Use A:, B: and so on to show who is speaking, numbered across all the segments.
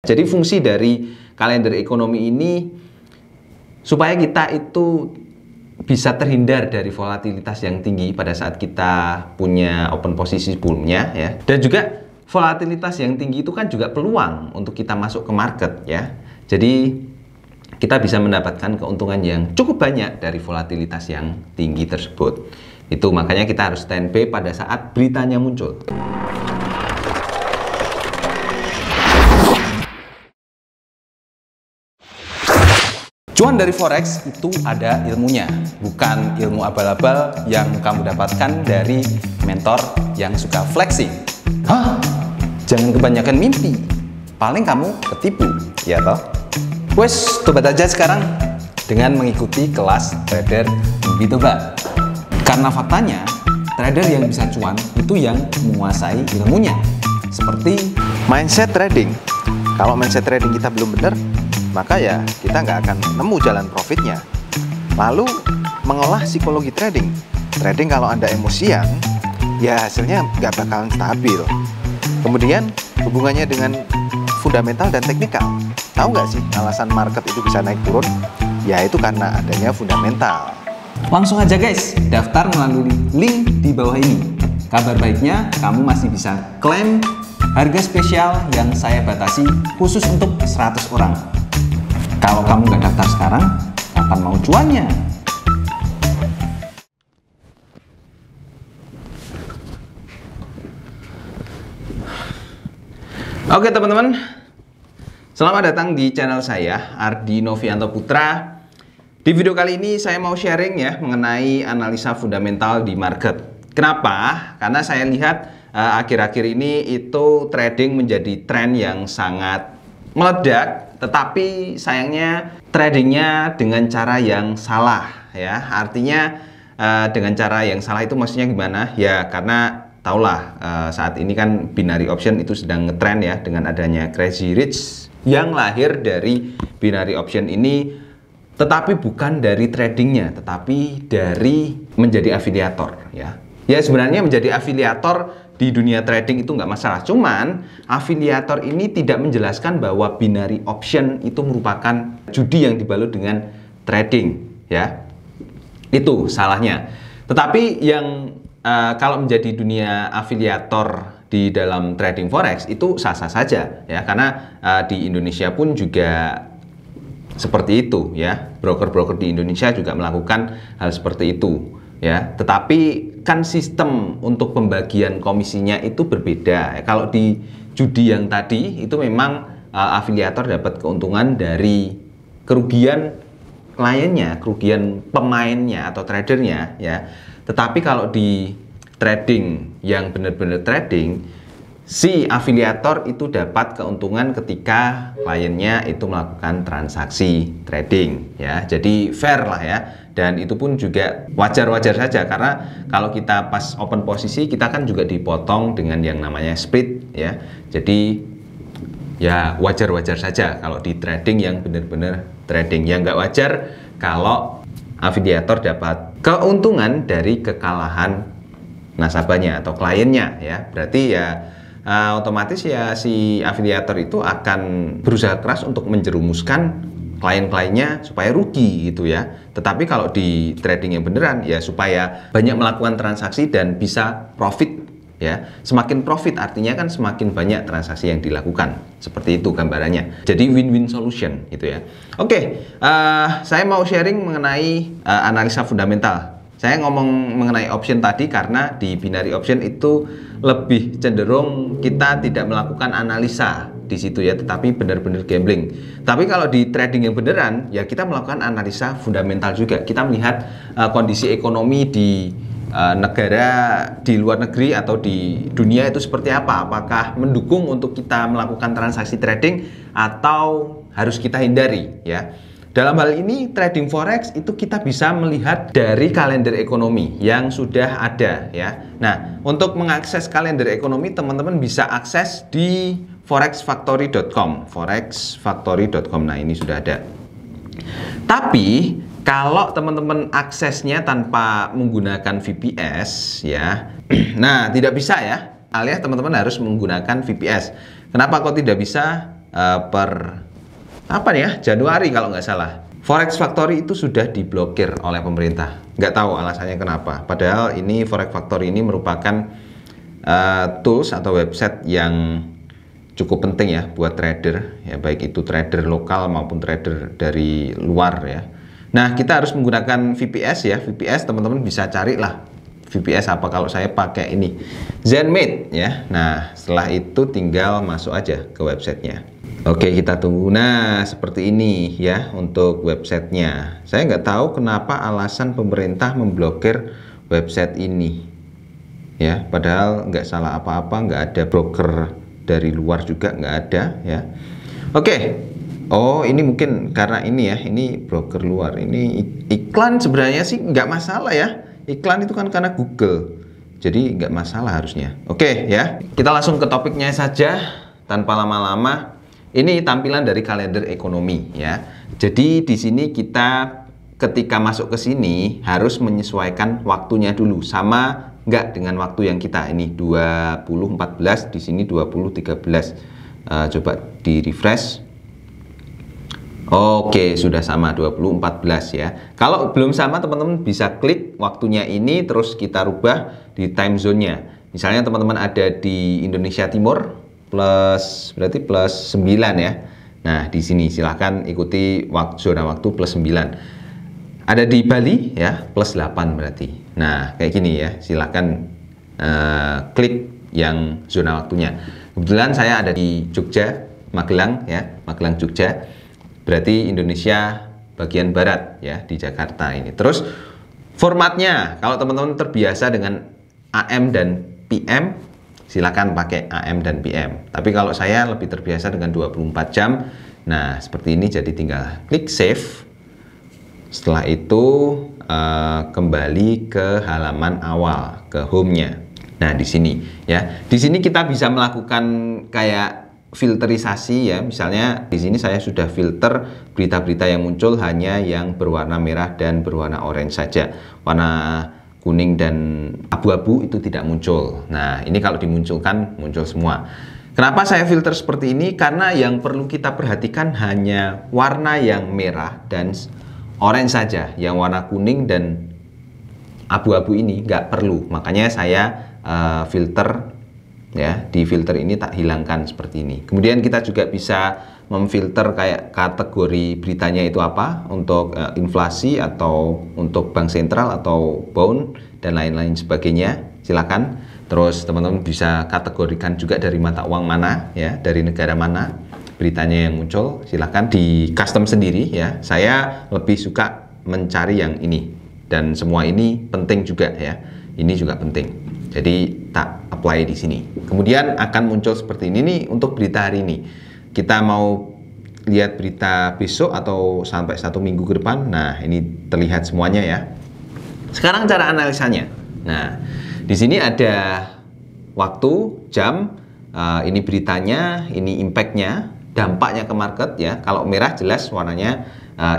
A: Jadi fungsi dari kalender ekonomi ini supaya kita itu bisa terhindar dari volatilitas yang tinggi pada saat kita punya open posisi sebelumnya ya. Dan juga volatilitas yang tinggi itu kan juga peluang untuk kita masuk ke market ya. Jadi kita bisa mendapatkan keuntungan yang cukup banyak dari volatilitas yang tinggi tersebut. Itu makanya kita harus standby pada saat beritanya muncul. Cuan dari forex itu ada ilmunya, bukan ilmu abal-abal yang kamu dapatkan dari mentor yang suka flexing. Hah? Jangan kebanyakan mimpi, paling kamu ketipu, ya toh? Wes, tobat aja sekarang dengan mengikuti kelas trader Bitoba. Karena faktanya, trader yang bisa cuan itu yang menguasai ilmunya. Seperti mindset trading. Kalau mindset trading kita belum benar, maka ya kita nggak akan nemu jalan profitnya. Lalu mengolah psikologi trading. Trading kalau Anda emosian, ya hasilnya nggak bakalan stabil. Kemudian hubungannya dengan fundamental dan teknikal. Tahu nggak sih alasan market itu bisa naik turun? Ya itu karena adanya fundamental. Langsung aja guys, daftar melalui link di bawah ini. Kabar baiknya, kamu masih bisa klaim harga spesial yang saya batasi khusus untuk 100 orang. Kalau kamu nggak daftar sekarang, kapan mau cuannya? Oke teman-teman, selamat datang di channel saya, Ardi Novianto Putra. Di video kali ini saya mau sharing ya mengenai analisa fundamental di market. Kenapa? Karena saya lihat akhir-akhir ini itu trading menjadi tren yang sangat meledak. Tetapi sayangnya tradingnya dengan cara yang salah ya. Artinya dengan cara yang salah itu maksudnya gimana? Ya karena taulah saat ini kan binary option itu sedang ngetrend ya dengan adanya Crazy Rich yang lahir dari binary option ini, tetapi bukan dari tradingnya, tetapi dari menjadi afiliator ya. Ya sebenarnya menjadi afiliator di dunia trading itu nggak masalah, cuman afiliator ini tidak menjelaskan bahwa binary option itu merupakan judi yang dibalut dengan trading ya, itu salahnya. Tetapi yang kalau menjadi dunia afiliator di dalam trading forex itu sah-sah saja ya, karena di Indonesia pun juga seperti itu ya, broker-broker di Indonesia juga melakukan hal seperti itu ya. Tetapi kan sistem untuk pembagian komisinya itu berbeda. Kalau di judi yang tadi itu memang afiliator dapat keuntungan dari kerugian kliennya, kerugian pemainnya atau tradernya ya. Tetapi kalau di trading yang benar-benar trading, si afiliator itu dapat keuntungan ketika kliennya itu melakukan transaksi trading ya. Jadi fair lah ya. Dan itu pun juga wajar-wajar saja, karena kalau kita pas open posisi kita kan juga dipotong dengan yang namanya split ya. Jadi ya wajar-wajar saja kalau di trading yang benar-benar trading. Yang nggak wajar kalau afiliator dapat keuntungan dari kekalahan nasabahnya atau kliennya ya. Berarti ya otomatis ya si afiliator itu akan berusaha keras untuk menjerumuskan klien-kliennya supaya rugi gitu ya. Tetapi kalau di trading yang beneran ya supaya banyak melakukan transaksi dan bisa profit ya. Semakin profit artinya kan semakin banyak transaksi yang dilakukan. Seperti itu gambarannya. Jadi win-win solution gitu ya. Oke, saya mau sharing mengenai analisa fundamental. Saya ngomong mengenai option tadi karena di binary option itu lebih cenderung kita tidak melakukan analisa di situ ya, tetapi benar-benar gambling. Tapi kalau di trading yang beneran ya kita melakukan analisa fundamental juga. Kita melihat kondisi ekonomi di negara di luar negeri atau di dunia itu seperti apa. Apakah mendukung untuk kita melakukan transaksi trading atau harus kita hindari ya. Dalam hal ini trading forex itu kita bisa melihat dari kalender ekonomi yang sudah ada ya. Nah, untuk mengakses kalender ekonomi teman-teman bisa akses di forexfactory.com, forexfactory.com. Nah, ini sudah ada. Tapi kalau teman-teman aksesnya tanpa menggunakan VPS ya. Nah, tidak bisa ya. Alias teman-teman harus menggunakan VPS. Kenapa kok tidak bisa? per apa nih ya, Januari kalau nggak salah. Forex Factory itu sudah diblokir oleh pemerintah. Nggak tahu alasannya kenapa. Padahal ini Forex Factory ini merupakan tools atau website yang cukup penting ya buat trader, ya baik itu trader lokal maupun trader dari luar ya. Nah, kita harus menggunakan VPS ya. VPS teman-teman bisa carilah VPS apa. Kalau saya pakai ini Zenmate ya. Nah, setelah itu tinggal masuk aja ke websitenya. Oke, kita tunggu. Nah, seperti ini ya untuk websitenya. Saya nggak tahu kenapa alasan pemerintah memblokir website ini ya, padahal nggak salah apa-apa, nggak ada broker dari luar juga, nggak ada ya. Oke. Oh, ini mungkin karena ini ya, ini broker luar. Ini iklan sebenarnya sih nggak masalah ya. Iklan itu kan karena Google, jadi nggak masalah harusnya. Oke ya, kita langsung ke topiknya saja tanpa lama-lama. Ini tampilan dari kalender ekonomi ya. Jadi di sini kita ketika masuk ke sini harus menyesuaikan waktunya dulu, sama nggak dengan waktu yang kita ini 2014, di sini 2013. Coba di refresh. Oke, sudah sama 2014 ya. Kalau belum sama, teman-teman bisa klik waktunya ini, terus kita rubah di time zone-nya. Misalnya teman-teman ada di Indonesia Timur, berarti plus 9 ya. Nah, di sini silahkan ikuti zona waktu plus 9. Ada di Bali ya, plus 8 berarti. Nah, kayak gini ya, silahkan klik yang zona waktunya. Kebetulan saya ada di Jogja, Magelang ya, Magelang Jogja. Berarti Indonesia bagian barat ya, di Jakarta ini. Terus formatnya, kalau teman-teman terbiasa dengan AM dan PM, silakan pakai AM dan PM. Tapi kalau saya lebih terbiasa dengan 24 jam. Nah, seperti ini, jadi tinggal klik save. Setelah itu kembali ke halaman awal, ke home-nya. Nah, di sini ya. Di sini kita bisa melakukan kayak filterisasi ya. Misalnya di sini saya sudah filter berita-berita yang muncul hanya yang berwarna merah dan berwarna orange saja. Warna kuning dan abu-abu itu tidak muncul. Nah, ini kalau dimunculkan muncul semua. Kenapa saya filter seperti ini? Karena yang perlu kita perhatikan hanya warna yang merah dan orange saja. Yang warna kuning dan abu-abu ini nggak perlu. Makanya saya filter ya, di filter ini tak hilangkan seperti ini. Kemudian kita juga bisa memfilter kayak kategori beritanya itu apa, untuk inflasi atau untuk bank sentral atau bond dan lain-lain sebagainya. Silakan. Terus teman-teman bisa kategorikan juga dari mata uang mana ya, dari negara mana beritanya yang muncul. Silakan di custom sendiri ya. Saya lebih suka mencari yang ini, dan semua ini penting juga ya. Ini juga penting. Jadi tak apply di sini. Kemudian akan muncul seperti ini nih untuk berita hari ini. Kita mau lihat berita besok atau sampai 1 minggu ke depan. Nah, ini terlihat semuanya ya. Sekarang cara analisanya. Nah, di sini ada waktu, jam, ini beritanya, ini impact-nya, dampaknya ke market ya. Kalau merah jelas warnanya,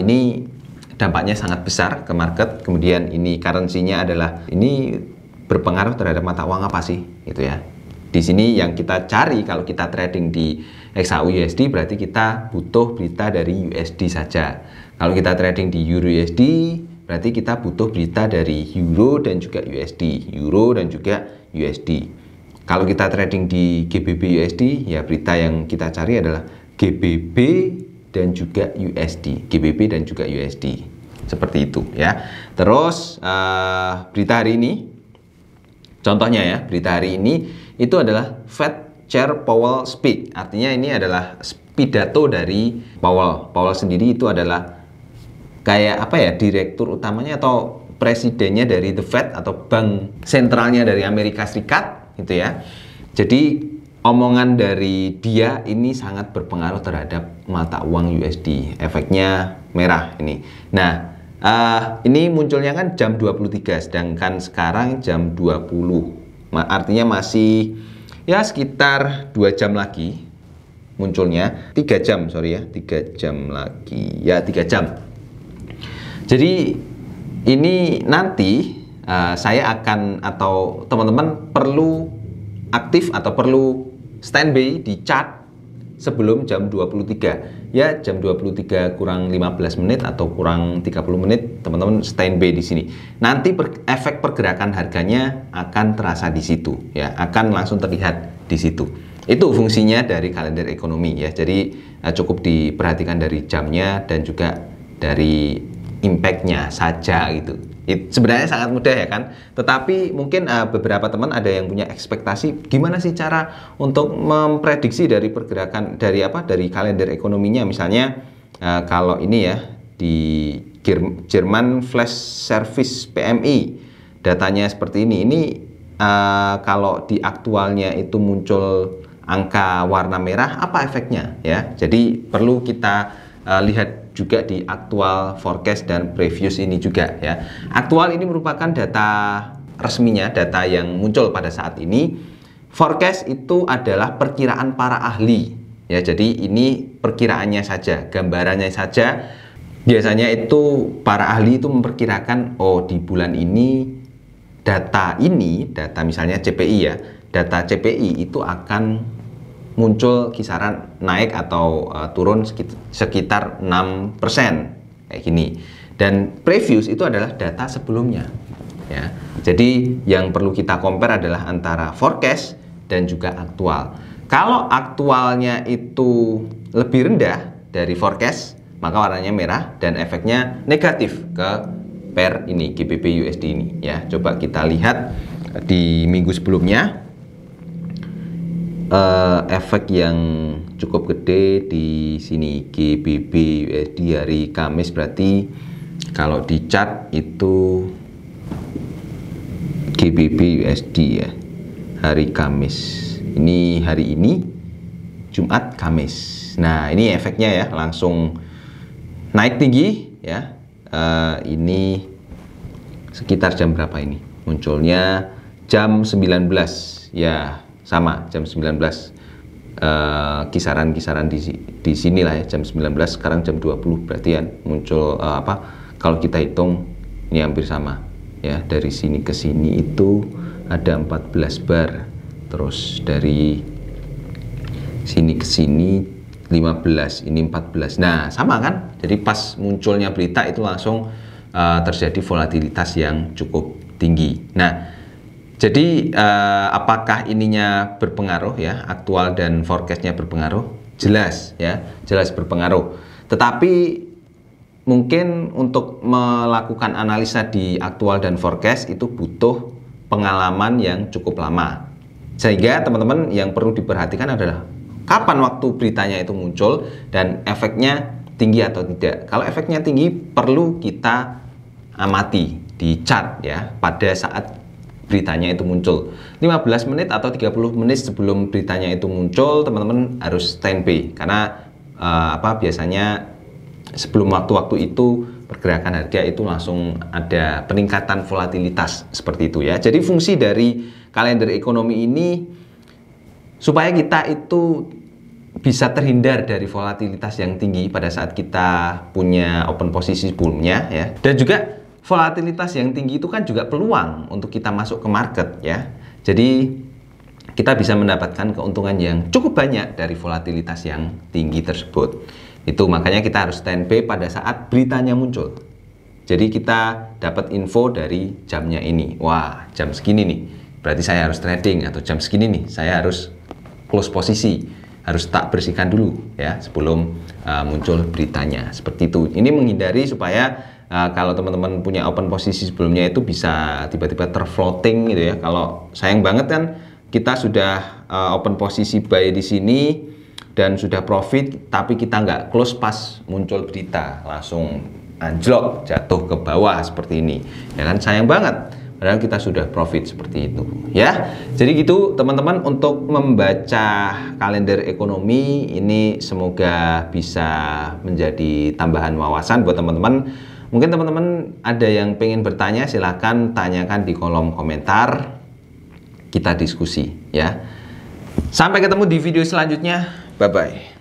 A: ini dampaknya sangat besar ke market. Kemudian ini currency-nya adalah ini berpengaruh terhadap mata uang apa sih gitu ya. Di sini yang kita cari kalau kita trading di XAU-USD berarti kita butuh berita dari USD saja. Kalau kita trading di Euro-USD berarti kita butuh berita dari Euro dan juga USD, Euro dan juga USD. Kalau kita trading di GBP-USD ya berita yang kita cari adalah GBP dan juga USD, GBP dan juga USD. Seperti itu ya. Terus berita hari ini, contohnya ya, berita hari ini itu adalah Fed Chair Powell Speak. Artinya ini adalah pidato dari Powell. Powell sendiri itu adalah kayak apa ya, direktur utamanya atau presidennya dari The Fed atau bank sentralnya dari Amerika Serikat gitu ya. Jadi omongan dari dia ini sangat berpengaruh terhadap mata uang USD. Efeknya merah ini. Nah, ini munculnya kan jam 23, sedangkan sekarang jam 20. Artinya masih ya sekitar 2 jam lagi munculnya. 3 jam, sorry ya, 3 jam lagi. Ya, 3 jam. Jadi ini nanti saya akan, atau teman-teman perlu aktif atau perlu standby di chart sebelum jam 23. Ya, jam 23 kurang 15 menit atau kurang 30 menit, teman-teman standby di sini. Nanti efek pergerakan harganya akan terasa di situ, ya, akan langsung terlihat di situ. Itu fungsinya dari kalender ekonomi, ya. Jadi cukup diperhatikan dari jamnya dan juga dari impact-nya saja gitu. Sebenarnya sangat mudah ya kan, tetapi mungkin beberapa teman ada yang punya ekspektasi gimana sih cara untuk memprediksi dari pergerakan dari kalender ekonominya. Misalnya kalau ini ya di German Flash Service PMI datanya seperti ini kalau di aktualnya itu muncul angka warna merah, apa efeknya ya. Jadi perlu kita lihat juga di aktual forecast dan previous ini juga ya. Aktual ini merupakan data resminya, data yang muncul pada saat ini. Forecast itu adalah perkiraan para ahli ya. Jadi ini perkiraannya saja, gambarannya saja. Biasanya itu para ahli itu memperkirakan di bulan ini data misalnya CPI ya, data CPI itu akan muncul kisaran naik atau turun sekitar 6% kayak gini. Dan previous itu adalah data sebelumnya ya. Jadi yang perlu kita compare adalah antara forecast dan juga aktual. Kalau aktualnya itu lebih rendah dari forecast, maka warnanya merah dan efeknya negatif ke pair ini, GBP USD ini ya. Coba kita lihat di minggu sebelumnya. Efek yang cukup gede di sini GBP USD hari Kamis, berarti kalau di chart itu GBP USD ya hari Kamis. Ini hari ini Jumat Kamis. Nah, ini efeknya ya, langsung naik tinggi ya. Ini sekitar jam berapa ini? Munculnya jam 19 ya. Sama jam 19 kisaran-kisaran di sini lah ya, jam 19 sekarang jam 20 berarti kan muncul kalau kita hitung ini hampir sama ya. Dari sini ke sini itu ada 14 bar, terus dari sini ke sini 15, ini 14. Nah, sama kan? Jadi pas munculnya berita itu langsung terjadi volatilitas yang cukup tinggi. Nah, jadi apakah ininya berpengaruh ya, aktual dan forecastnya berpengaruh? Jelas ya, jelas berpengaruh. Tetapi mungkin untuk melakukan analisa di aktual dan forecast itu butuh pengalaman yang cukup lama. Sehingga teman-teman yang perlu diperhatikan adalah kapan waktu beritanya itu muncul dan efeknya tinggi atau tidak. Kalau efeknya tinggi perlu kita amati di chart ya pada saat beritanya itu muncul. 15 menit atau 30 menit sebelum beritanya itu muncul, teman-teman harus standby karena biasanya sebelum waktu-waktu itu pergerakan harga itu langsung ada peningkatan volatilitas seperti itu ya. Jadi fungsi dari kalender ekonomi ini supaya kita itu bisa terhindar dari volatilitas yang tinggi pada saat kita punya open posisi sebelumnya ya. Dan juga volatilitas yang tinggi itu kan juga peluang untuk kita masuk ke market ya. Jadi kita bisa mendapatkan keuntungan yang cukup banyak dari volatilitas yang tinggi tersebut. Itu makanya kita harus standby pada saat beritanya muncul. Jadi kita dapat info dari jamnya ini. Wah, jam segini nih, berarti saya harus trading, atau jam segini nih, saya harus close posisi, harus tak bersihkan dulu ya sebelum muncul beritanya. Seperti itu. Ini menghindari supaya kalau teman-teman punya open posisi sebelumnya itu bisa tiba-tiba terfloating gitu ya. Kalau sayang banget kan kita sudah open posisi buy di sini dan sudah profit, tapi kita nggak close pas muncul berita, langsung anjlok jatuh ke bawah seperti ini ya kan, sayang banget padahal kita sudah profit seperti itu ya. Jadi gitu teman-teman, untuk membaca kalender ekonomi ini semoga bisa menjadi tambahan wawasan buat teman-teman. Mungkin teman-teman ada yang pengen bertanya, silahkan tanyakan di kolom komentar, kita diskusi ya. Sampai ketemu di video selanjutnya, bye bye.